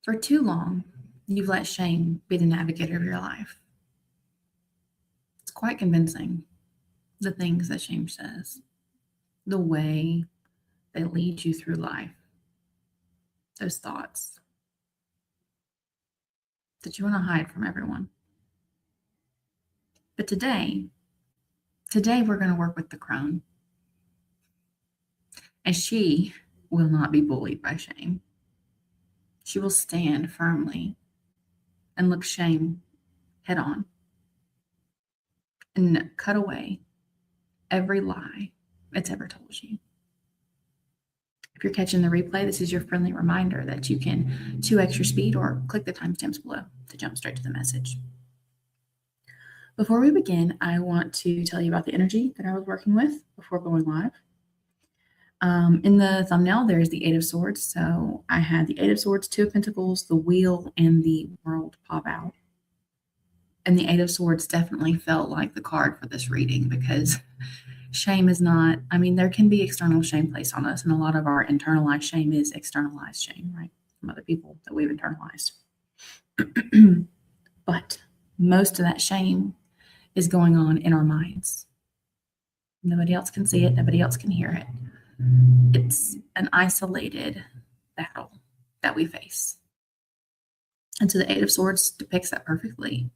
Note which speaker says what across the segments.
Speaker 1: For too long, you've let shame be the navigator of your life. It's quite convincing, the things that shame says, the way they lead you through life, those thoughts that you want to hide from everyone. But today we're going to work with the crone. And she will not be bullied by shame. She will stand firmly and look shame head on and cut away every lie it's ever told you. If you're catching the replay, this is your friendly reminder that you can 2x your speed or click the timestamps below to jump straight to the message. Before we begin, I want to tell you about the energy that I was working with before going live. In the thumbnail, there's the Eight of Swords. So I had the Eight of Swords, Two of Pentacles, the Wheel, and the World pop out. And the Eight of Swords definitely felt like the card for this reading because shame is not, I mean, there can be external shame placed on us. And a lot of our internalized shame is externalized shame, right? From other people that we've internalized. But most of that shame is going on in our minds. Nobody else can see it. Nobody else can hear it. It's an isolated battle that we face. And so the Eight of Swords depicts that perfectly.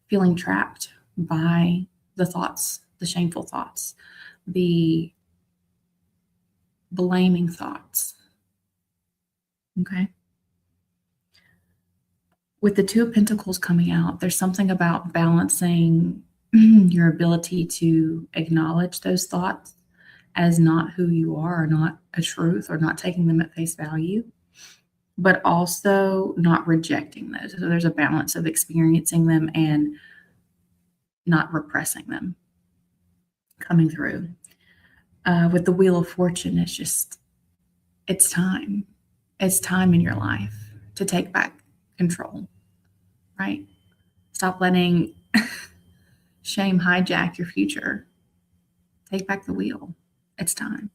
Speaker 1: Feeling trapped by the thoughts, the shameful thoughts, the blaming thoughts. Okay? With the Two of Pentacles coming out, there's something about balancing your ability to acknowledge those thoughts as not who you are, or not a truth, or not taking them at face value, but also not rejecting those. So there's a balance of experiencing them and not repressing them coming through. With the Wheel of Fortune, it's just, it's time. It's time in your life to take back control, right? Stop letting shame hijack your future. Take back the wheel. It's time.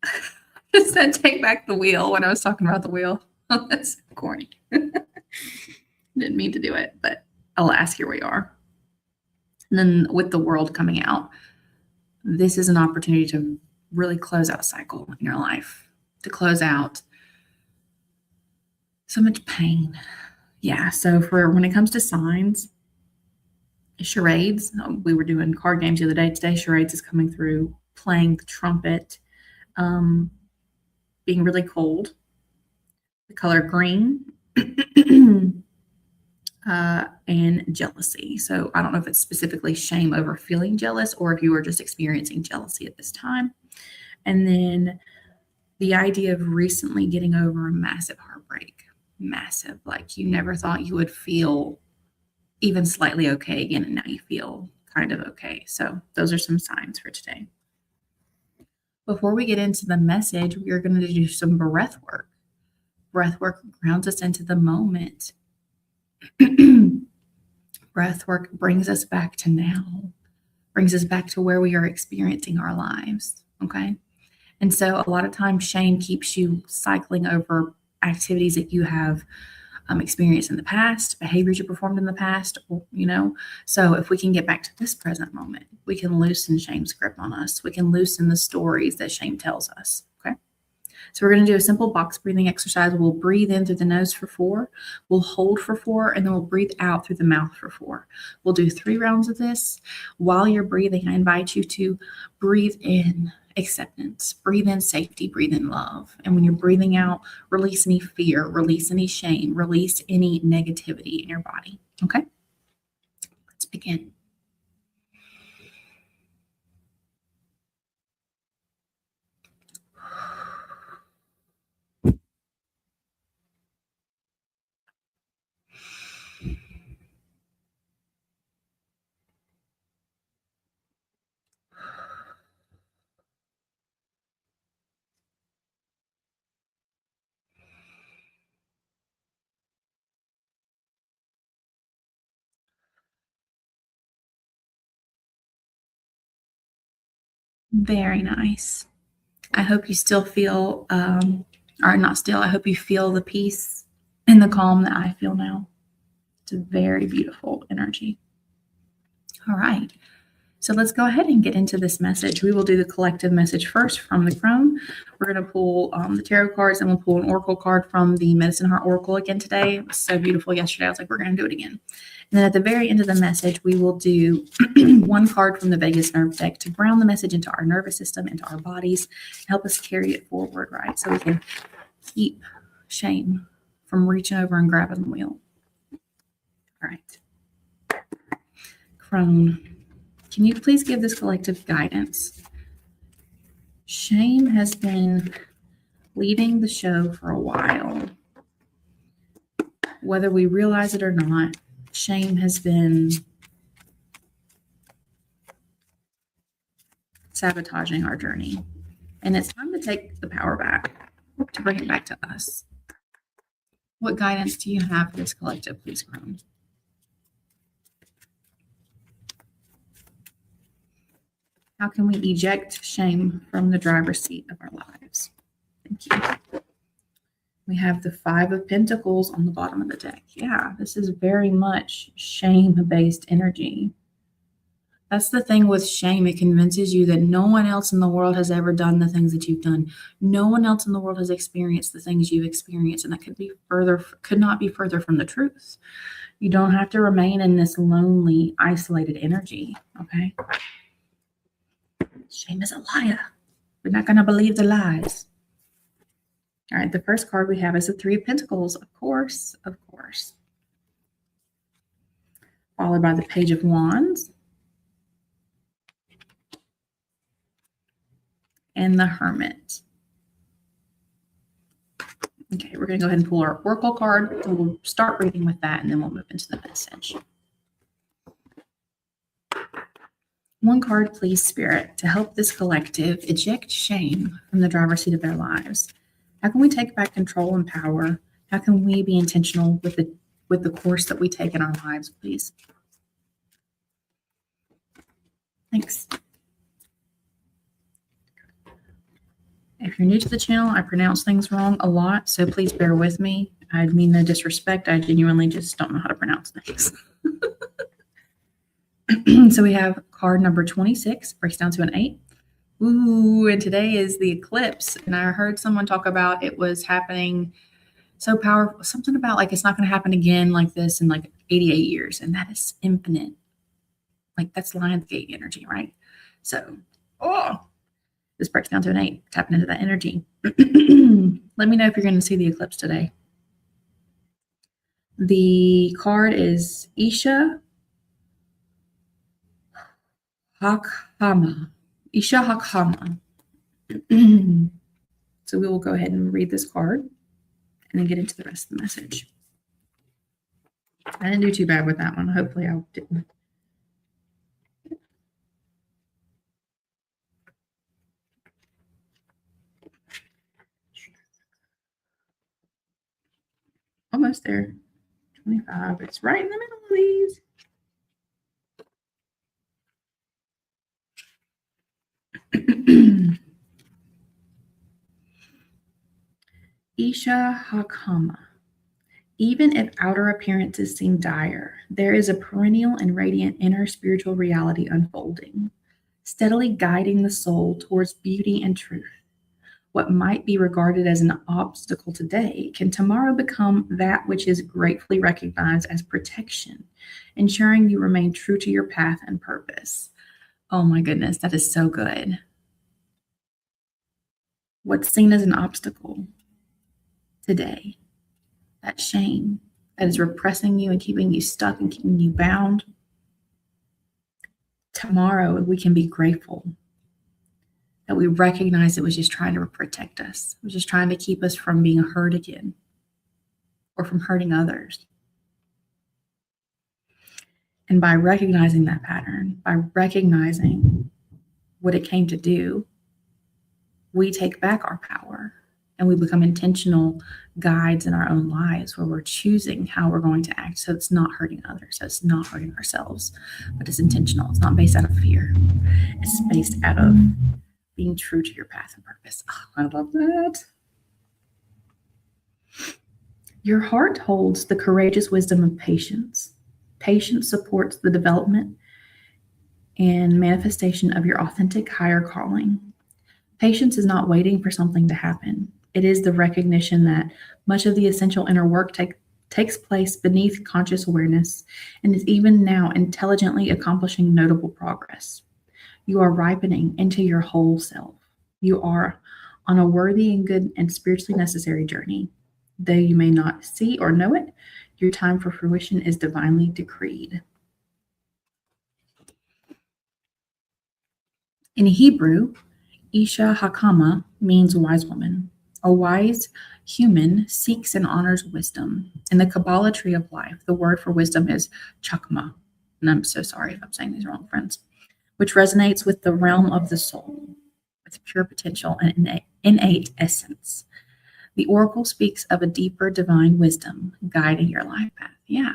Speaker 1: I just said take back the wheel when I was talking about the wheel. That's corny. Didn't mean to do it, but alas, here we are. And then with the World coming out, this is an opportunity to really close out a cycle in your life, to close out so much pain. Yeah, so for when it comes to signs, charades, we were doing card games the other day. Today, charades is coming through, playing the trumpet, being really cold, the color green, and jealousy. So I don't know if it's specifically shame over feeling jealous or if you are just experiencing jealousy at this time. And then the idea of recently getting over a massive heartbreak, massive, like you never thought you would feel even slightly okay again, and now you feel kind of okay. So those are some signs for today. Before we get into the message, we are going to do some breath work. Breath work grounds us into the moment. Breath work brings us back to now, brings us back to where we are experiencing our lives, okay? And so a lot of times shame keeps you cycling over activities that you have experienced in the past, behaviors you performed in the past, you know. So if we can get back to this present moment, we can loosen shame's grip on us. We can loosen the stories that shame tells us, okay? So we're going to do a simple box breathing exercise. We'll breathe in through the nose for 4. We'll hold for 4, and then we'll breathe out through the mouth for 4. We'll do 3 rounds of this. While you're breathing, I invite you to breathe in acceptance, breathe in safety, breathe in love. And when you're breathing out, release any fear, release any shame, release any negativity in your body. Okay? Let's begin. Very nice. I hope you still feel Or not still. I hope you feel the peace and the calm that I feel now. It's a very beautiful energy. All right. So let's go ahead and get into this message. We will do the collective message first from the crone. We're going to pull the tarot cards, and we'll pull an oracle card from the Medicine Heart Oracle again today. It was so beautiful yesterday. I was like, we're going to do it again. And then at the very end of the message, we will do one card from the vagus nerve deck to ground the message into our nervous system, into our bodies, and help us carry it forward, right? So we can keep shame from reaching over and grabbing the wheel. All right. Crone. Can you please give this collective guidance? Shame has been leading the show for a while. Whether we realize it or not, shame has been sabotaging our journey. And it's time to take the power back, to bring it back to us. What guidance do you have for this collective, please, Crone? How can we eject shame from the driver's seat of our lives? Thank you. We have the 5 of Pentacles on the bottom of the deck. Yeah, this is very much shame-based energy. That's the thing with shame. It convinces you that no one else in the world has ever done the things that you've done. No one else in the world has experienced the things you've experienced, and that could not be further from the truth. You don't have to remain in this lonely, isolated energy, okay? Shame is a liar. We're not going to believe the lies. All right, the first card we have is the 3 of Pentacles, of course. Followed by the Page of Wands. And the Hermit. Okay, we're going to go ahead and pull our Oracle card. We'll start reading with that, and then we'll move into the message. One card, please, Spirit, to help this collective eject shame from the driver's seat of their lives. How can we take back control and power? How can we be intentional with the course that we take in our lives, please? Thanks. If you're new to the channel, I pronounce things wrong a lot, so please bear with me. I mean no disrespect. I genuinely just don't know how to pronounce things. So we have card number 26, breaks down to an 8. Ooh, and today is the eclipse. And I heard someone talk about it was happening so powerful, something about like it's not going to happen again like this in like 88 years. And that is infinite. Like that's Lionsgate energy, right? So, this breaks down to an 8, tapping into that energy. Let me know if you're going to see the eclipse today. The card is Isha Hakhama. Isha Hakhama. So we will go ahead and read this card and then get into the rest of the message. I didn't do too bad with that one. Hopefully I didn't. Almost there. 25. It's right in the middle of these. Isha Hakhama. Even if outer appearances seem dire, there is a perennial and radiant inner spiritual reality unfolding, steadily guiding the soul towards beauty and truth. What might be regarded as an obstacle today can tomorrow become that which is gratefully recognized as protection, ensuring you remain true to your path and purpose. Oh my goodness, that is so good. What's seen as an obstacle today, that shame that is repressing you and keeping you stuck and keeping you bound, tomorrow we can be grateful that we recognize it was just trying to protect us. It was just trying to keep us from being hurt again or from hurting others. And by recognizing that pattern, by recognizing what it came to do, we take back our power and we become intentional guides in our own lives where we're choosing how we're going to act so it's not hurting others, so it's not hurting ourselves, but it's intentional. It's not based out of fear. It's based out of being true to your path and purpose. Oh, I love that. Your heart holds the courageous wisdom of patience. Patience supports the development and manifestation of your authentic higher calling. Patience is not waiting for something to happen. It is the recognition that much of the essential inner work takes place beneath conscious awareness and is even now intelligently accomplishing notable progress. You are ripening into your whole self. You are on a worthy and good and spiritually necessary journey. Though you may not see or know it, your time for fruition is divinely decreed. In Hebrew, Isha Hakama means wise woman. A wise human seeks and honors wisdom. In the Kabbalah tree of life, the word for wisdom is chakma. And I'm so sorry if I'm saying these wrong, friends, which resonates with the realm of the soul, with pure potential and innate essence. The oracle speaks of a deeper divine wisdom guiding your life path. Yeah,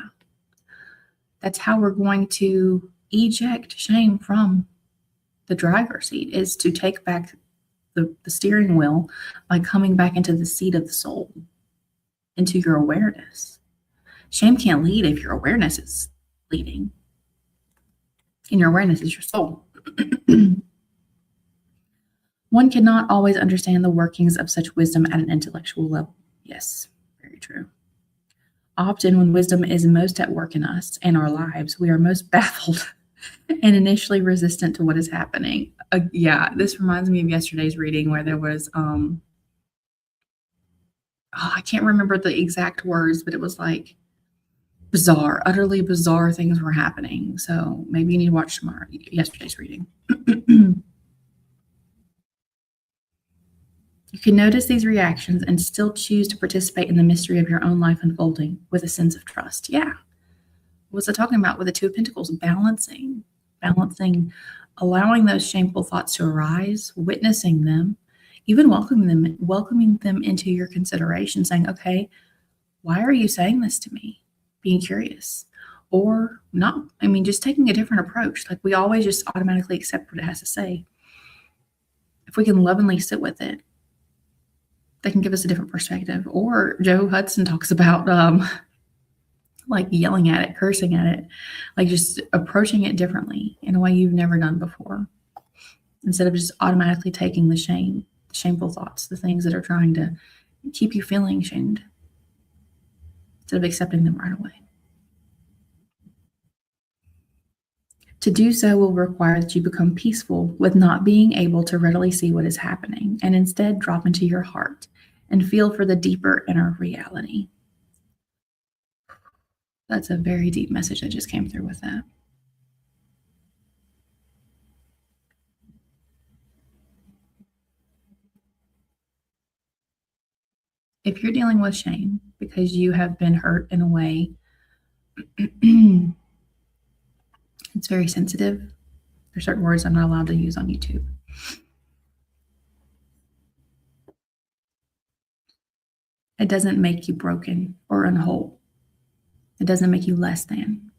Speaker 1: that's how we're going to eject shame from the driver's seat, is to take back the steering wheel by coming back into the seat of the soul, into your awareness. Shame can't lead if your awareness is leading, and your awareness is your soul. One cannot always understand the workings of such wisdom at an intellectual level. Yes, very true. Often, when wisdom is most at work in us and our lives, we are most baffled and initially resistant to what is happening. Yeah, this reminds me of yesterday's reading where there was, I can't remember the exact words, but it was like bizarre, utterly bizarre things were happening. So maybe you need to watch yesterday's reading. You can notice these reactions and still choose to participate in the mystery of your own life unfolding with a sense of trust. Yeah. What was I talking about with the Two of Pentacles? Balancing, allowing those shameful thoughts to arise, witnessing them, even welcoming them into your consideration, saying, okay, why are you saying this to me? Being curious. Or not. I mean, just taking a different approach. Like, we always just automatically accept what it has to say. If we can lovingly sit with it, they can give us a different perspective. Or Joe Hudson talks about like yelling at it, cursing at it, like just approaching it differently in a way you've never done before. Instead of just automatically taking the shameful thoughts, the things that are trying to keep you feeling shamed, instead of accepting them right away. To do so will require that you become peaceful with not being able to readily see what is happening, and instead drop into your heart and feel for the deeper inner reality. That's a very deep message that just came through with that. If you're dealing with shame because you have been hurt in a way, it's very sensitive. There's certain words I'm not allowed to use on YouTube. It doesn't make you broken or unwhole. It doesn't make you less than.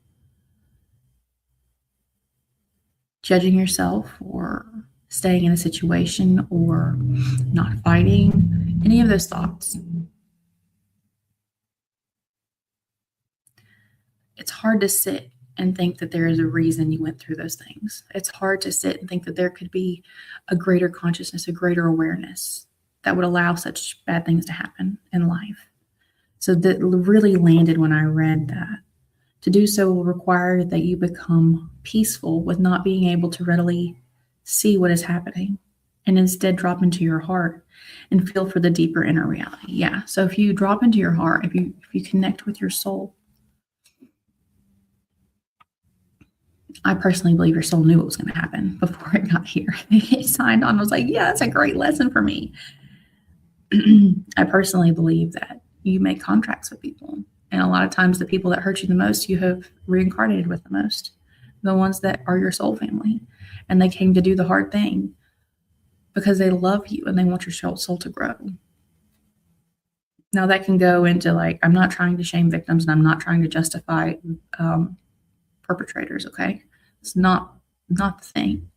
Speaker 1: Judging yourself or staying in a situation or not fighting, any of those thoughts. It's hard to sit and think that there is a reason you went through those things. It's hard to sit and think that there could be a greater consciousness, a greater awareness that would allow such bad things to happen in life. So that really landed when I read that. To do so will require that you become peaceful with not being able to readily see what is happening and instead drop into your heart and feel for the deeper inner reality. Yeah. So if you drop into your heart, if you connect with your soul, I personally believe your soul knew what was going to happen before it got here. It signed on and was like, yeah, that's a great lesson for me. I personally believe that you make contracts with people. And a lot of times the people that hurt you the most, you have reincarnated with the most. The ones that are your soul family. And they came to do the hard thing because they love you and they want your soul to grow. Now that can go into like, I'm not trying to shame victims and I'm not trying to justify perpetrators, okay? It's not the thing.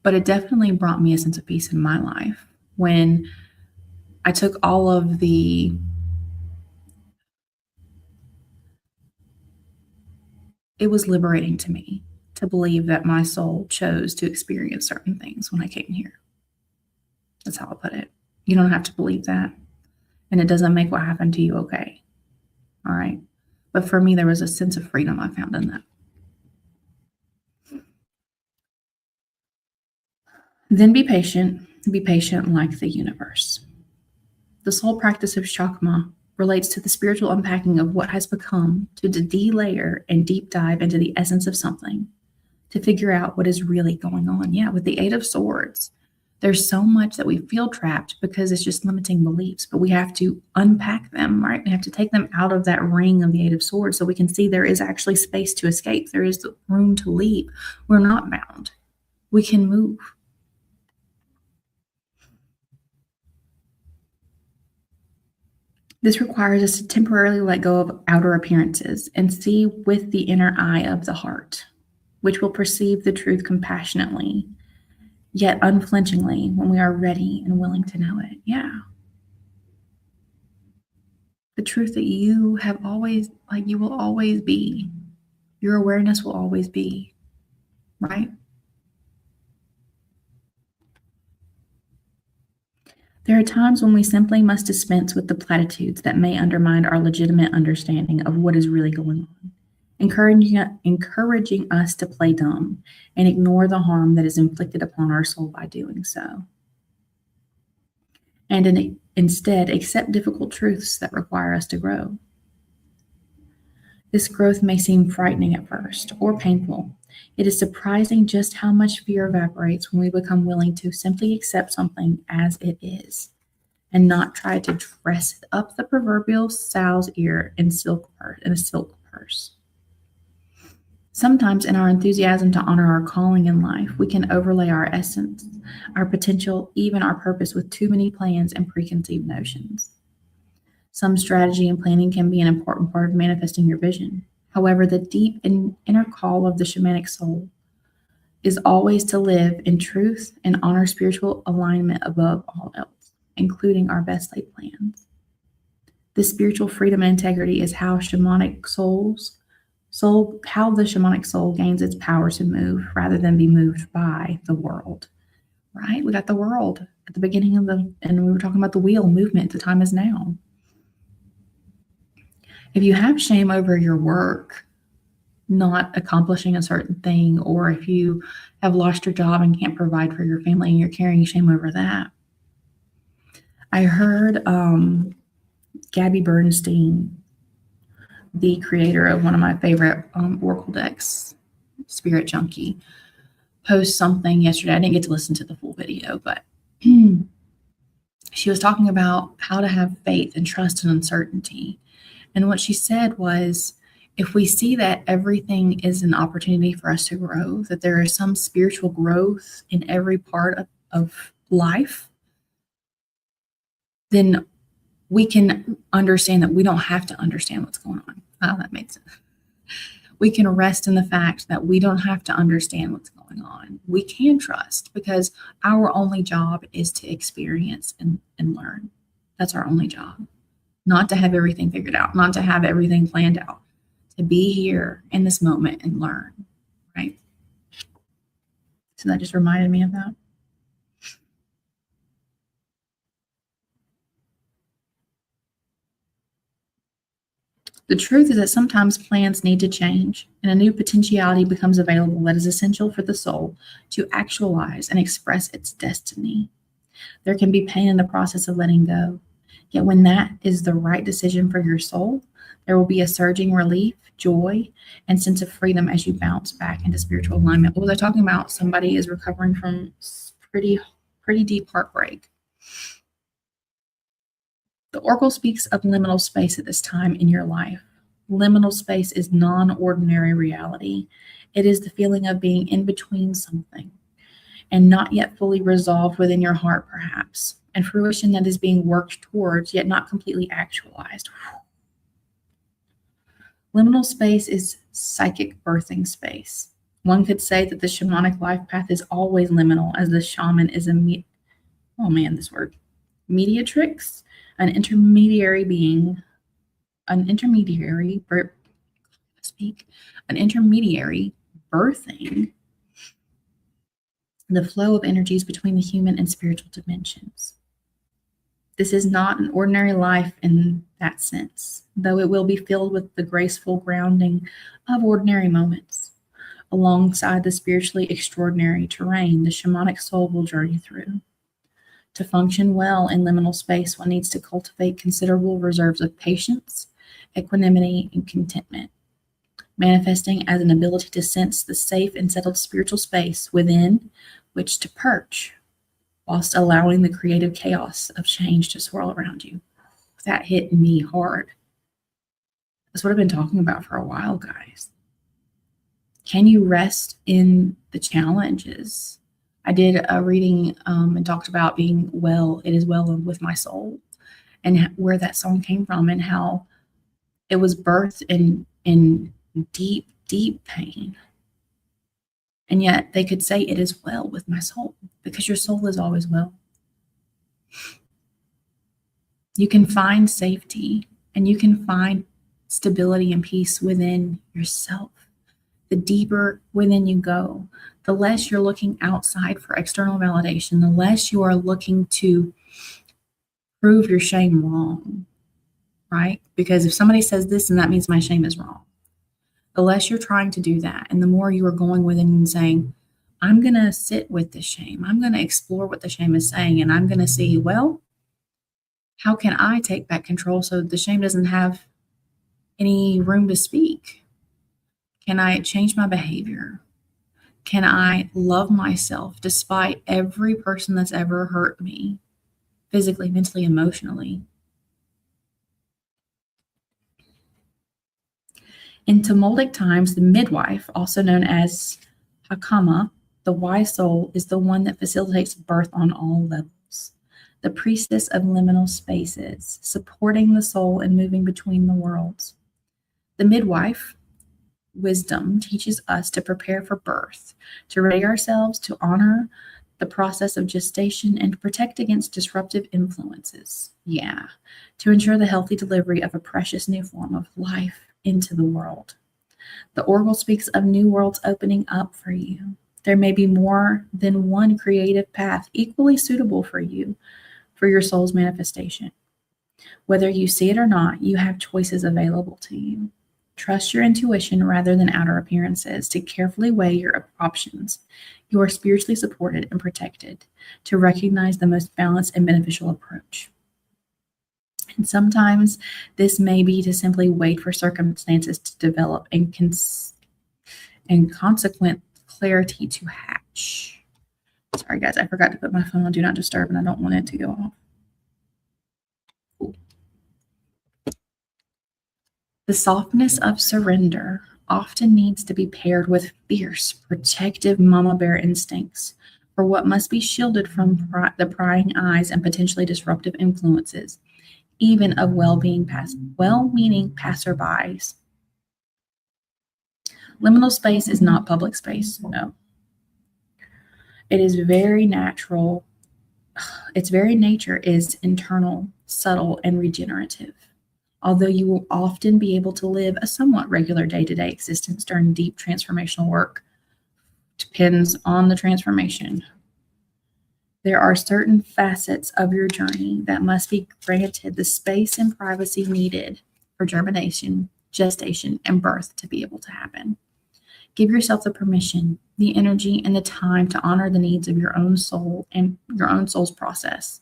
Speaker 1: But it definitely brought me a sense of peace in my life when I took all of the it was liberating to me to believe that my soul chose to experience certain things when I came here. That's how I put it. You don't have to believe that. And it doesn't make what happened to you okay. All right. But for me, there was a sense of freedom I found in that. Then be patient. Be patient like the universe. The soul practice of Shakma relates to the spiritual unpacking of what has become, to delayer and deep dive into the essence of something, to figure out what is really going on. Yeah, with the Eight of Swords, there's so much that we feel trapped because it's just limiting beliefs, but we have to unpack them, right? We have to take them out of that ring of the Eight of Swords so we can see there is actually space to escape. There is room to leap. We're not bound. We can move. This requires us to temporarily let go of outer appearances and see with the inner eye of the heart, which will perceive the truth compassionately, yet unflinchingly when we are ready and willing to know it. Yeah. The truth that you have always, like you will always be, your awareness will always be, right? There are times when we simply must dispense with the platitudes that may undermine our legitimate understanding of what is really going on, encouraging us to play dumb and ignore the harm that is inflicted upon our soul by doing so, and instead accept difficult truths that require us to grow. This growth may seem frightening at first or painful. It is surprising just how much fear evaporates when we become willing to simply accept something as it is and not try to dress up the proverbial sow's ear in a silk purse. Sometimes, in our enthusiasm to honor our calling in life, we can overlay our essence, our potential, even our purpose with too many plans and preconceived notions. Some strategy and planning can be an important part of manifesting your vision. However, the deep inner call of the shamanic soul is always to live in truth and honor spiritual alignment above all else, including our best laid plans. This spiritual freedom and integrity is how how the shamanic soul gains its power to move rather than be moved by the world. Right? We got the world at the beginning and we were talking about the wheel movement. The time is now. If you have shame over your work not accomplishing a certain thing, or if you have lost your job and can't provide for your family and you're carrying shame over that, I heard Gabby Bernstein, the creator of one of my favorite Oracle decks, Spirit Junkie, post something yesterday. I didn't get to listen to the full video, but she was talking about how to have faith and trust and uncertainty. And what she said was, if we see that everything is an opportunity for us to grow, that there is some spiritual growth in every part of life, then we can understand that we don't have to understand what's going on. Oh, that makes sense. We can rest in the fact that we don't have to understand what's going on. We can trust because our only job is to experience and learn. That's our only job. Not to have everything figured out, not to have everything planned out, to be here in this moment and learn, right? So that just reminded me of that. The truth is that sometimes plans need to change and a new potentiality becomes available that is essential for the soul to actualize and express its destiny. There can be pain in the process of letting go. Yet when that is the right decision for your soul, there will be a surging relief, joy, and sense of freedom as you bounce back into spiritual alignment. What was I talking about? Somebody is recovering from pretty deep heartbreak. The Oracle speaks of liminal space at this time in your life. Liminal space is non-ordinary reality. It is the feeling of being in between something and not yet fully resolved within your heart, perhaps, and fruition that is being worked towards, yet not completely actualized. Liminal space is psychic birthing space. One could say that the shamanic life path is always liminal, as the shaman is mediatrix, an intermediary being, an intermediary, speak, an intermediary birthing the flow of energies between the human and spiritual dimensions. This is not an ordinary life in that sense, though it will be filled with the graceful grounding of ordinary moments. Alongside the spiritually extraordinary terrain the shamanic soul will journey through. To function well in liminal space, one needs to cultivate considerable reserves of patience, equanimity, and contentment, manifesting as an ability to sense the safe and settled spiritual space within which to perch, whilst allowing the creative chaos of change to swirl around you. That hit me hard. That's what I've been talking about for a while, guys. Can you rest in the challenges? I did a reading and talked about being well, it is well with my soul, and where that song came from and how it was birthed in deep, deep pain. And yet they could say it is well with my soul because your soul is always well. You can find safety and you can find stability and peace within yourself. The deeper within you go, the less you're looking outside for external validation, the less you are looking to prove your shame wrong, right? Because if somebody says this, then that means my shame is wrong. The less you're trying to do that, and the more you are going within and saying, I'm going to sit with the shame. I'm going to explore what the shame is saying, and I'm going to see, well, how can I take back control so the shame doesn't have any room to speak? Can I change my behavior? Can I love myself despite every person that's ever hurt me, physically, mentally, emotionally? In tumultic times, the midwife, also known as Hakama, the wise soul, is the one that facilitates birth on all levels. The priestess of liminal spaces, supporting the soul and moving between the worlds. The midwife, wisdom, teaches us to prepare for birth, to ready ourselves to honor the process of gestation and to protect against disruptive influences. Yeah, to ensure the healthy delivery of a precious new form of life into the world. The oracle speaks of new worlds opening up for you. There may be more than one creative path equally suitable for you, for your soul's manifestation. Whether you see it or not, you have choices available to you. Trust your intuition rather than outer appearances to carefully weigh your options. You are spiritually supported and protected to recognize the most balanced and beneficial approach. And sometimes this may be to simply wait for circumstances to develop and consequent clarity to hatch. Sorry, guys, I forgot to put my phone on Do Not Disturb, and I don't want it to go off. Cool. The softness of surrender often needs to be paired with fierce, protective mama bear instincts for what must be shielded from the prying eyes and potentially disruptive influences, even of well-meaning passerbys. Liminal space is not public space, no. It is very natural. Its very nature is internal, subtle, and regenerative. Although you will often be able to live a somewhat regular day-to-day existence during deep transformational work, depends on the transformation. There are certain facets of your journey that must be granted the space and privacy needed for germination, gestation, and birth to be able to happen. Give yourself the permission, the energy, and the time to honor the needs of your own soul and your own soul's process.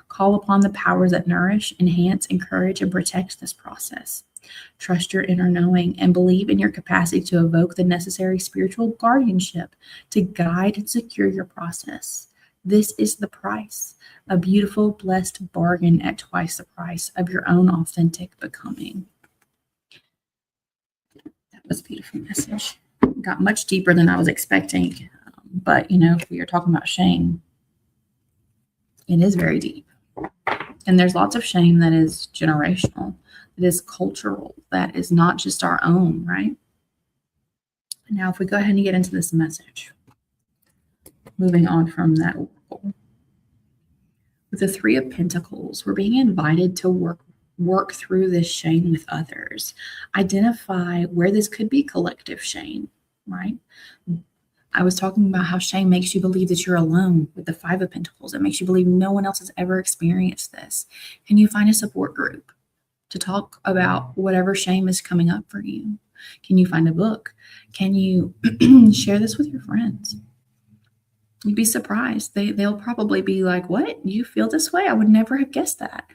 Speaker 1: Call upon the powers that nourish, enhance, encourage, and protect this process. Trust your inner knowing and believe in your capacity to evoke the necessary spiritual guardianship to guide and secure your process. This is the price, a beautiful, blessed bargain at twice the price of your own authentic becoming. That was a beautiful message. Got much deeper than I was expecting. But, if we are talking about shame, it is very deep. And there's lots of shame that is generational, that is cultural, that is not just our own, right? Now, if we go ahead and get into this message, moving on from that oracle. With the Three of Pentacles, we're being invited to work work through this shame with others. Identify where this could be collective shame, right? I was talking about how shame makes you believe that you're alone with the Five of Pentacles. It makes you believe no one else has ever experienced this. Can you find a support group to talk about whatever shame is coming up for you? Can you find a book? Can you share this with your friends? You'd be surprised. They'll probably be like, what? You feel this way? I would never have guessed that.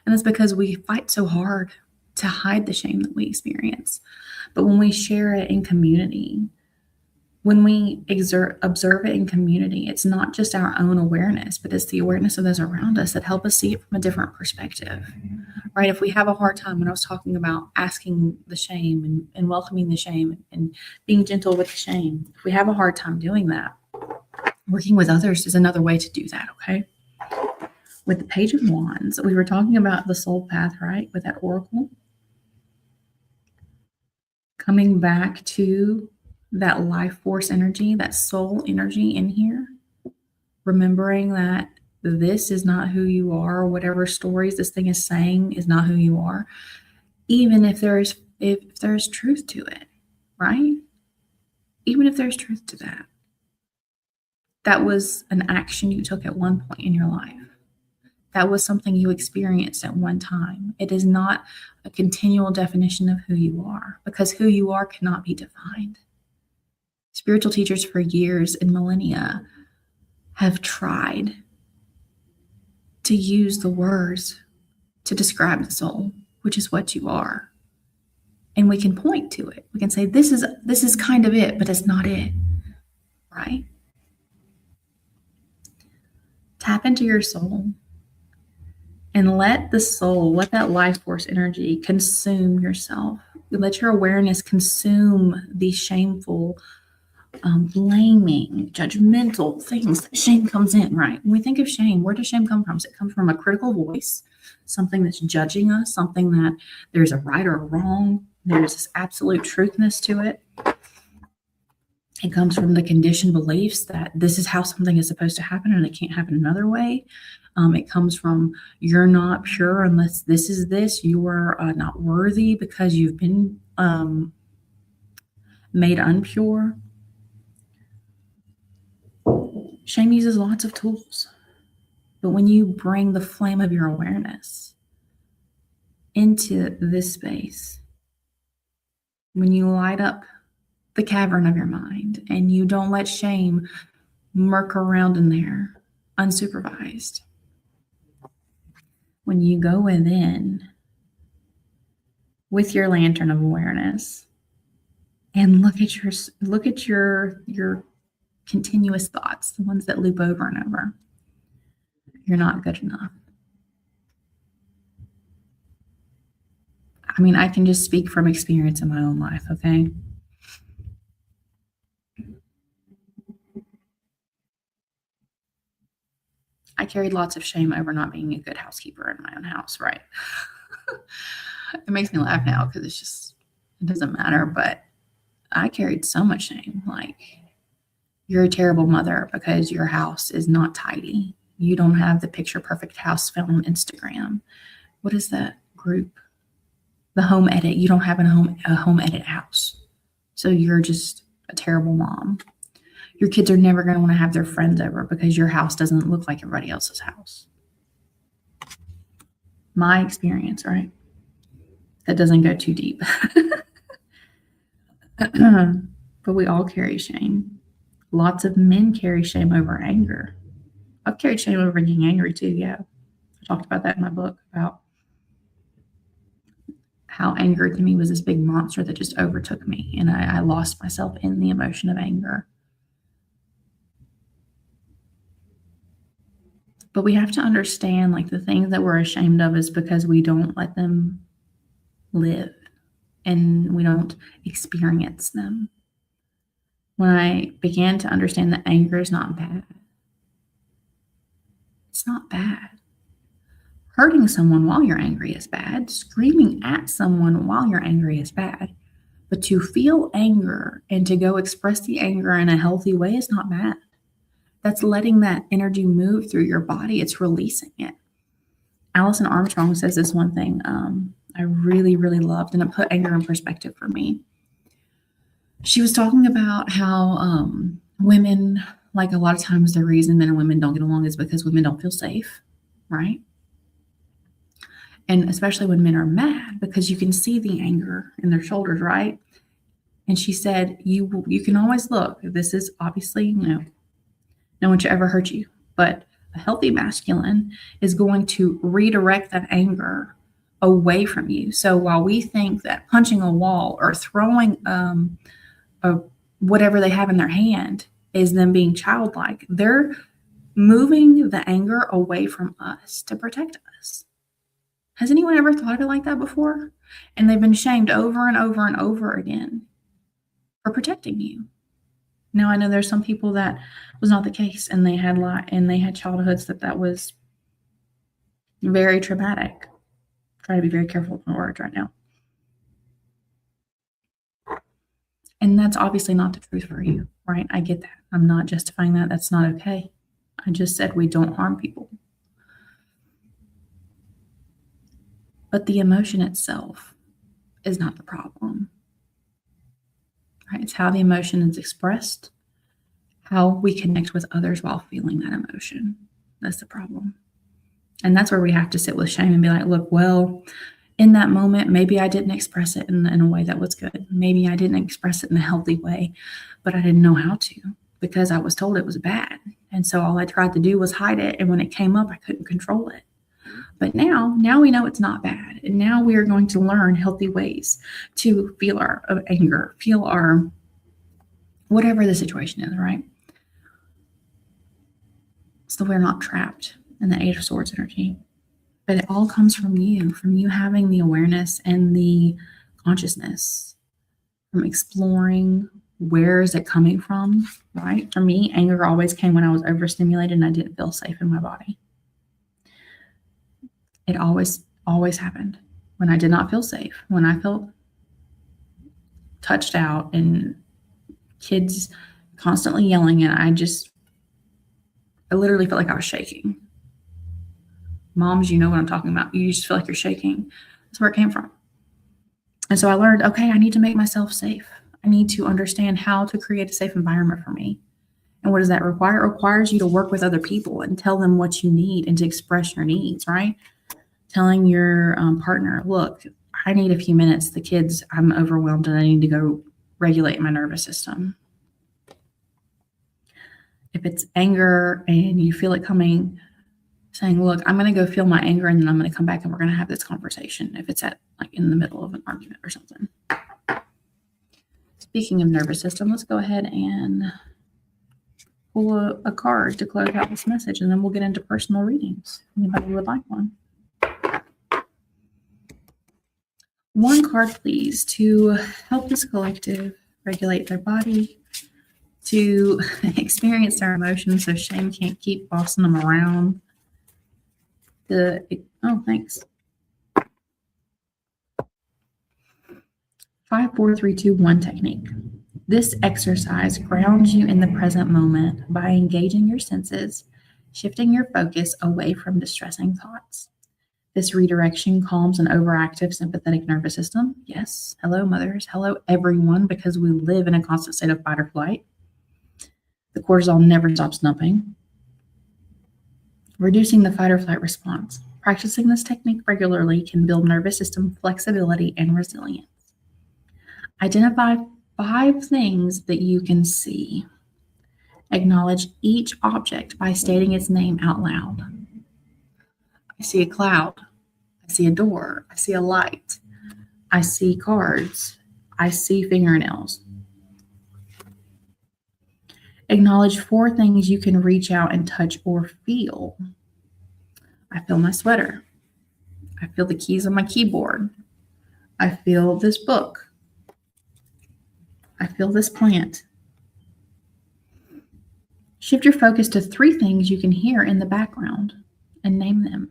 Speaker 1: And that's because we fight so hard to hide the shame that we experience. But when we share it in community, when we observe it in community, it's not just our own awareness, but it's the awareness of those around us that help us see it from a different perspective, right? If we have a hard time, when I was talking about asking the shame and welcoming the shame and being gentle with the shame, if we have a hard time doing that, working with others is another way to do that, okay? With the Page of Wands, we were talking about the soul path, right? With that oracle. Coming back to that life force energy, that soul energy in here. Remembering that this is not who you are. Whatever stories this thing is saying is not who you are. Even if there's truth to it, right? Even if there's truth to that. That was an action you took at one point in your life. That was something you experienced at one time. It is not a continual definition of who you are, because who you are cannot be defined. Spiritual teachers for years and millennia have tried to use the words to describe the soul, which is what you are. And we can point to it. We can say, this is kind of it, but it's not it, right? Tap into your soul and let the soul, let that life force energy consume yourself. Let your awareness consume these shameful, blaming, judgmental things that shame comes in, right? When we think of shame, where does shame come from? It comes from a critical voice, something that's judging us, something that there's a right or a wrong. There's this absolute truthness to it. It comes from the conditioned beliefs that this is how something is supposed to happen and it can't happen another way. It comes from you're not pure unless this is this. You are not worthy because you've been made unpure. Shame uses lots of tools. But when you bring the flame of your awareness into this space, when you light up the cavern of your mind and you don't let shame murk around in there unsupervised, when you go within with your lantern of awareness and look at your continuous thoughts, the ones that loop over and over, you're not good enough. I mean, I can just speak from experience in my own life, okay? I carried lots of shame over not being a good housekeeper in my own house, right? It makes me laugh now because it doesn't matter, but I carried so much shame. Like, you're a terrible mother because your house is not tidy. You don't have the picture perfect house found on Instagram. What is that group? The home edit. You don't have a home edit house. So you're just a terrible mom. Your kids are never going to want to have their friends over because your house doesn't look like everybody else's house. My experience, right? That doesn't go too deep. But we all carry shame. Lots of men carry shame over anger. I've carried shame over being angry too, yeah. I talked about that in my book, about how anger to me was this big monster that just overtook me, and I lost myself in the emotion of anger. But we have to understand, like, the things that we're ashamed of is because we don't let them live and we don't experience them. When I began to understand that anger is not bad, it's not bad. Hurting someone while you're angry is bad. Screaming at someone while you're angry is bad. But to feel anger and to go express the anger in a healthy way is not bad. That's letting that energy move through your body. It's releasing it. Alison Armstrong says this one thing I really, really loved, and it put anger in perspective for me. She was talking about how women, like a lot of times the reason men and women don't get along is because women don't feel safe, right? And especially when men are mad, because you can see the anger in their shoulders, right? And she said, you can always look. This is obviously, no one should ever hurt you. But a healthy masculine is going to redirect that anger away from you. So while we think that punching a wall or throwing whatever they have in their hand is them being childlike, they're moving the anger away from us to protect us. Has anyone ever thought of it like that before? And they've been shamed over and over and over again for protecting you. Now I know there's some people that was not the case, and they had childhoods that was very traumatic. Try to be very careful with my words right now. And that's obviously not the truth for you, right? I get that. I'm not justifying that. That's not okay. I just said we don't harm people. But the emotion itself is not the problem. Right? It's how the emotion is expressed, how we connect with others while feeling that emotion. That's the problem. And that's where we have to sit with shame and be like, look, well, in that moment, maybe I didn't express it in a way that was good. Maybe I didn't express it in a healthy way, but I didn't know how to because I was told it was bad. And so all I tried to do was hide it. And when it came up, I couldn't control it. But now we know it's not bad. And now we are going to learn healthy ways to feel our anger, feel our whatever the situation is, right? So we're not trapped in the Eight of Swords energy. But it all comes from you having the awareness and the consciousness, from exploring where is it coming from, right? For me, anger always came when I was overstimulated and I didn't feel safe in my body. It always happened when I did not feel safe, when I felt touched out and kids constantly yelling, and I literally felt like I was shaking. Moms, you know what I'm talking about. You just feel like you're shaking. That's where it came from. And so I learned, okay, I need to make myself safe. I need to understand how to create a safe environment for me. And what does that require? It requires you to work with other people and tell them what you need and to express your needs, right? Telling your partner, look, I need a few minutes. The kids, I'm overwhelmed and I need to go regulate my nervous system. If it's anger and you feel it coming, saying, look, I'm going to go feel my anger and then I'm going to come back and we're going to have this conversation if it's in the middle of an argument or something. Speaking of nervous system, let's go ahead and pull a card to close out this message, and then we'll get into personal readings. Anybody would like one? One card, please, to help this collective regulate their body, to experience their emotions so shame can't keep bossing them around. Thanks. 5, 4, 3, 2, 1 technique. This exercise grounds you in the present moment by engaging your senses, shifting your focus away from distressing thoughts. This redirection calms an overactive sympathetic nervous system. Yes, hello mothers, hello everyone, because we live in a constant state of fight or flight. The cortisol never stops dumping. Reducing the fight or flight response. Practicing this technique regularly can build nervous system flexibility and resilience. Identify 5 things that you can see. Acknowledge each object by stating its name out loud. I see a cloud. I see a door. I see a light. I see cards. I see fingernails. Acknowledge 4 things you can reach out and touch or feel. I feel my sweater. I feel the keys on my keyboard. I feel this book. I feel this plant. Shift your focus to 3 things you can hear in the background and name them.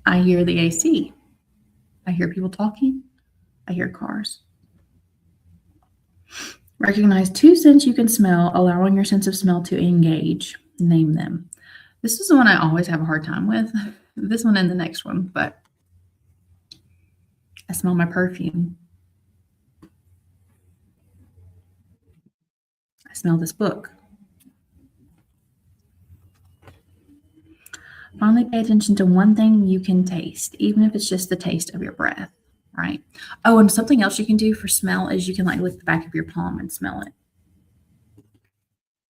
Speaker 1: I hear the AC. I hear people talking. I hear cars. Recognize 2 scents you can smell, allowing your sense of smell to engage. Name them. This is the one I always have a hard time with. This one and the next one, but I smell my perfume. I smell this book. Finally, pay attention to one thing you can taste, even if it's just the taste of your breath, right? Oh, and something else you can do for smell is you can like lick the back of your palm and smell it.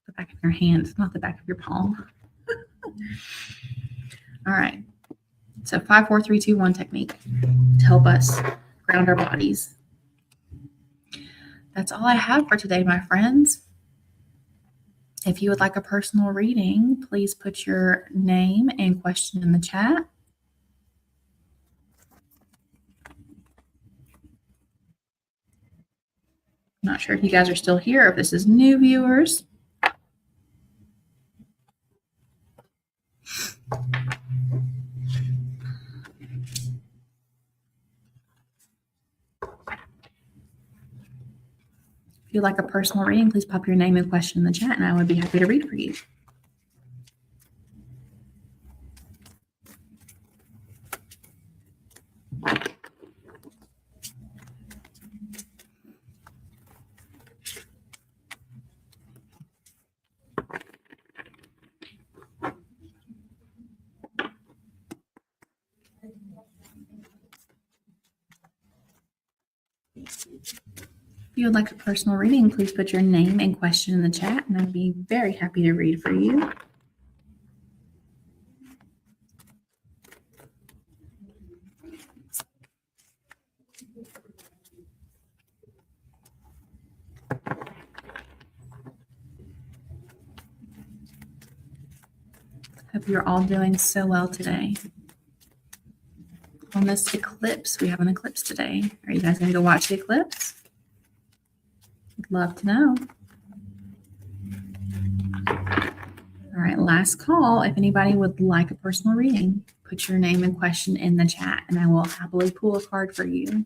Speaker 1: The back of your hand, not the back of your palm. All right. So 5, 4, 3, 2, 1 technique to help us ground our bodies. That's all I have for today, my friends. If you would like a personal reading, please put your name and question in the chat. I'm not sure if you guys are still here, or if this is new viewers. If you'd like a personal reading, please pop your name and question in the chat, and I would be happy to read for you. If you would like a personal reading, please put your name and question in the chat, and I'd be very happy to read for you. Hope you're all doing so well today. On this eclipse, we have an eclipse today. Are you guys going to go watch the eclipse? I'd love to know. All right, last call. If anybody would like a personal reading, put your name and question in the chat, and I will happily pull a card for you.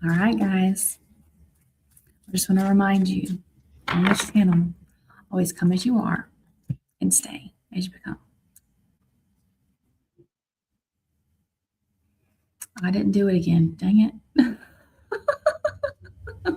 Speaker 1: All right, guys. I just want to remind you on this channel, always come as you are and stay as you become. I didn't do it again. Dang it.